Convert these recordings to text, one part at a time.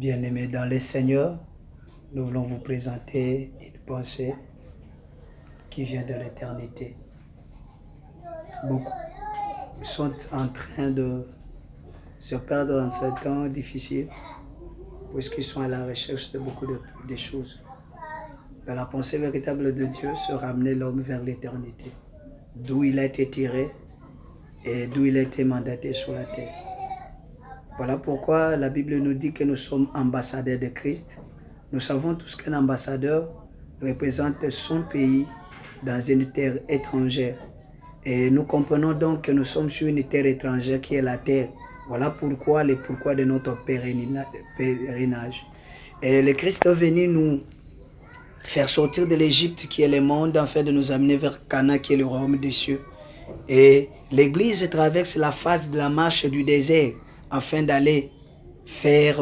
Bien-aimés dans le Seigneur, nous voulons vous présenter une pensée qui vient de l'éternité. Beaucoup sont en train de se perdre en ce temps difficile puisqu'ils sont à la recherche de beaucoup de choses. Mais la pensée véritable de Dieu, c'est ramener l'homme vers l'éternité, d'où il a été tiré et d'où il a été mandaté sur la terre. Voilà pourquoi la Bible nous dit que nous sommes ambassadeurs de Christ. Nous savons tous qu'un ambassadeur représente son pays dans une terre étrangère. Et nous comprenons donc que nous sommes sur une terre étrangère qui est la terre. Voilà pourquoi le pourquoi de notre pèlerinage. Et le Christ est venu nous faire sortir de l'Égypte qui est le monde, afin de nous amener vers Cana qui est le royaume des cieux. Et l'Église traverse la phase de la marche du désert afin d'aller faire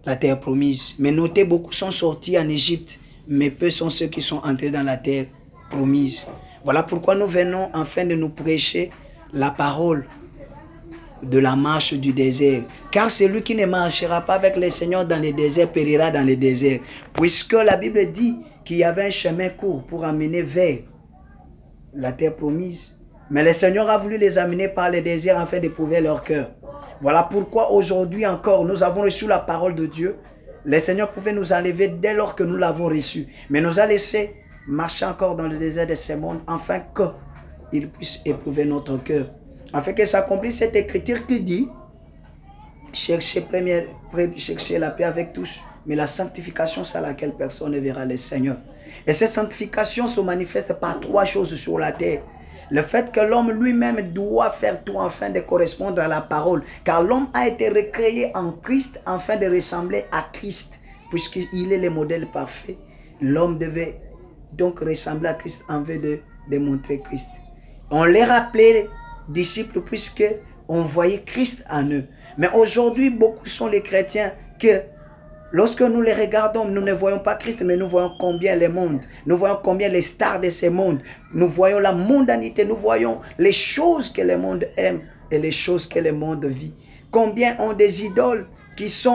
la terre promise. Mais notez, beaucoup sont sortis en Égypte, mais peu sont ceux qui sont entrés dans la terre promise. Voilà pourquoi nous venons afin de nous prêcher la parole de la marche du désert. Car celui qui ne marchera pas avec le Seigneur dans le désert périra dans le désert. Puisque la Bible dit qu'il y avait un chemin court pour amener vers la terre promise. Mais le Seigneur a voulu les amener par le désert afin d'éprouver leur cœur. Voilà pourquoi aujourd'hui encore, nous avons reçu la parole de Dieu. Le Seigneur pouvait nous enlever dès lors que nous l'avons reçu. Mais nous a laissé marcher encore dans le désert de ce monde afin qu'il puisse éprouver notre cœur. Afin que s'accomplisse cette écriture qui dit « Cherchez la paix avec tous, mais la sanctification, c'est à laquelle personne ne verra le Seigneur. » Et cette sanctification se manifeste par trois choses sur la terre. Le fait que l'homme lui-même doit faire tout afin de correspondre à la parole. Car l'homme a été recréé en Christ afin de ressembler à Christ. Puisqu'il est le modèle parfait, l'homme devait donc ressembler à Christ en vue de démontrer Christ. On les rappelait disciples puisque on voyait Christ en eux. Mais aujourd'hui, beaucoup sont les chrétiens que lorsque nous les regardons, nous ne voyons pas Christ, mais nous voyons combien le monde, nous voyons combien les stars de ce monde, nous voyons la mondanité, nous voyons les choses que le monde aime et les choses que le monde vit. Combien ont des idoles qui sont